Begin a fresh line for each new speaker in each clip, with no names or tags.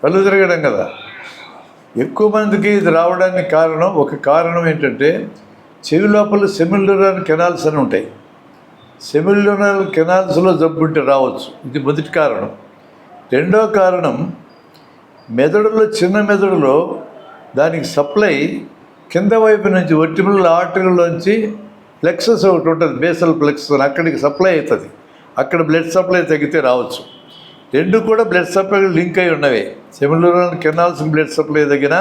కళ్ళు తిరగడం కదా. ఎక్కువ మందికి ఇది రావడానికి ఒక కారణం ఏంటంటే చెవి లోపల సెమిల్యూనల్ కెనాల్స్ అని ఉంటాయి. సెమిల్యూనల్ కెనాల్స్లో జబ్బు ఉంటే రావచ్చు. ఇది మొదటి కారణం. రెండో కారణం, మెదడులో చిన్న మెదడులో దానికి సప్లై కింద వైపు నుంచి వర్టిబ్రల్ ఆర్టరీలోంచి ప్లెక్సస్ ఒకటి ఉంటుంది, బేసల్ ప్లెక్సస్, అక్కడికి సప్లై అవుతుంది. అక్కడ బ్లడ్ సప్లై తగ్గితే రావచ్చు. రెండు కూడా బ్లడ్ సప్లై లింక్ అయి ఉన్నవి. సెమిల్యూనల్ కెనాల్స్కి బ్లడ్ సప్లై తగ్గినా,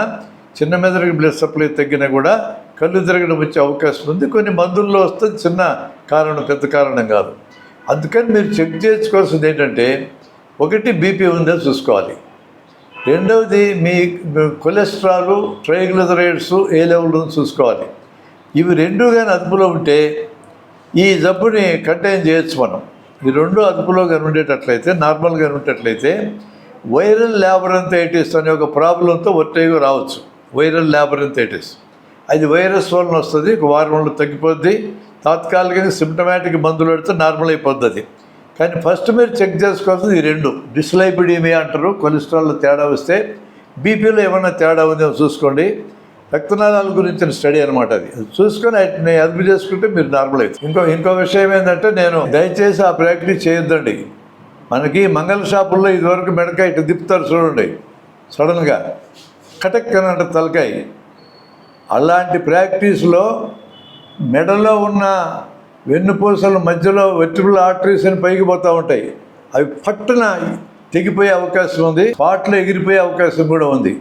చిన్న మెదడుకి బ్లడ్ సప్లై తగ్గినా కూడా కళ్ళు తిరగడం వచ్చే అవకాశం ఉంది. కొన్ని మందుల్లో వస్తుంది, చిన్న కారణం, పెద్ద కారణం కాదు. అందుకని మీరు చెక్ చేసుకోవాల్సింది ఏంటంటే, ఒకటి బీపీ ఉందో చూసుకోవాలి. రెండవది మీ కొలెస్ట్రాల్, ట్రైగ్లిజరైడ్స్ ఏ లెవెల్ ఉందో చూసుకోవాలి. ఇవి రెండు కానీ అదుపులో ఉంటే ఈ జబ్బుని కంటైన్ చేయొచ్చు మనం. ఈ రెండు అదుపులో కానీ ఉండేటట్లయితే, నార్మల్గా ఉండేటట్లయితే వైరల్ ల్యాబరెంథైటిస్ అనే ఒక ప్రాబ్లంతో వర్టైగో రావచ్చు. వైరల్ ల్యాబరెంథైటిస్ అది వైరస్ వలన వస్తుంది. ఒక వారంలో తగ్గిపోద్ది. తాత్కాలికంగా సిమ్టమాటిక్ మందులు పెడితే నార్మల్ అయిపోద్ది. కానీ ఫస్ట్ మీరు చెక్ చేసుకోవాల్సింది ఈ రెండు. డిస్లైపిడీమియా అంటారు, కొలెస్ట్రాల్లో తేడా వస్తే. బీపీలో ఏమైనా తేడా ఉందేమో చూసుకోండి. రక్తనాళాల గురించిన స్టడీ అనమాట అది. చూసుకొని వాటిని అదుపు చేసుకుంటే మీరు నార్మల్ అవుతుంది. ఇంకో విషయం ఏంటంటే, నేను దయచేసి ఆ ప్రాక్టీస్ చేయొద్దండి. మనకి మంగళ షాపుల్లో ఇదివరకు మెడకాయ ఇటు దిప్పుతారు చూడండి, సడన్గా కటక్కనంట తలకాయ. అలాంటి ప్రాక్టీస్లో మెడలో ఉన్న వెన్నుపూసల మధ్యలో వెర్టిబ్రల్ ఆర్టరీస్ అని పైకి పోతూ ఉంటాయి. అవి పట్టున తెగిపోయే అవకాశం ఉంది, స్పాట్లో ఎగిరిపోయే అవకాశం కూడా ఉంది.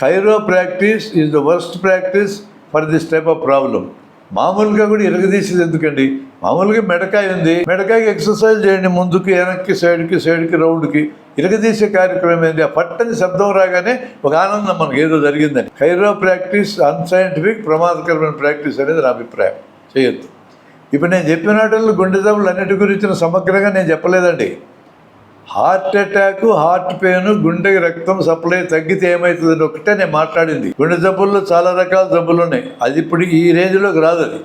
Cairo practice is the worst practice for this type of problem. మామూలుగా కూడా ఇరగదీసేది ఎందుకండి? మామూలుగా మెడకాయ ఉంది, మెడకాయకి ఎక్సర్సైజ్ చేయండి, ముందుకి వెనక్కి సైడ్కి రౌండ్కి. ఇరగదీసే కార్యక్రమం ఏంటి? ఆ పట్టని శబ్దం రాగానే ఒక ఆనందం, మనకు ఏదో జరిగిందని. కైరో ప్రాక్టీస్ అన్సైంటిఫిక్, ప్రమాదకరమైన ప్రాక్టీస్ అనేది నా అభిప్రాయం. చేయొద్దు. ఇప్పుడు నేను చెప్పిన వాటిల్లో గుండె జబ్బులు అన్నిటి గురించిన సమగ్రంగా నేను చెప్పలేదండి. హార్ట్ అటాక్, హార్ట్ పెయిన్, గుండెకి రక్తం సప్లై తగ్గితే ఏమవుతుందని ఒకటే నేను మాట్లాడింది. గుండె జబ్బుల్లో చాలా రకాల జబ్బులు ఉన్నాయి. అది ఇప్పుడు ఈ రేంజ్లోకి రాదు. అది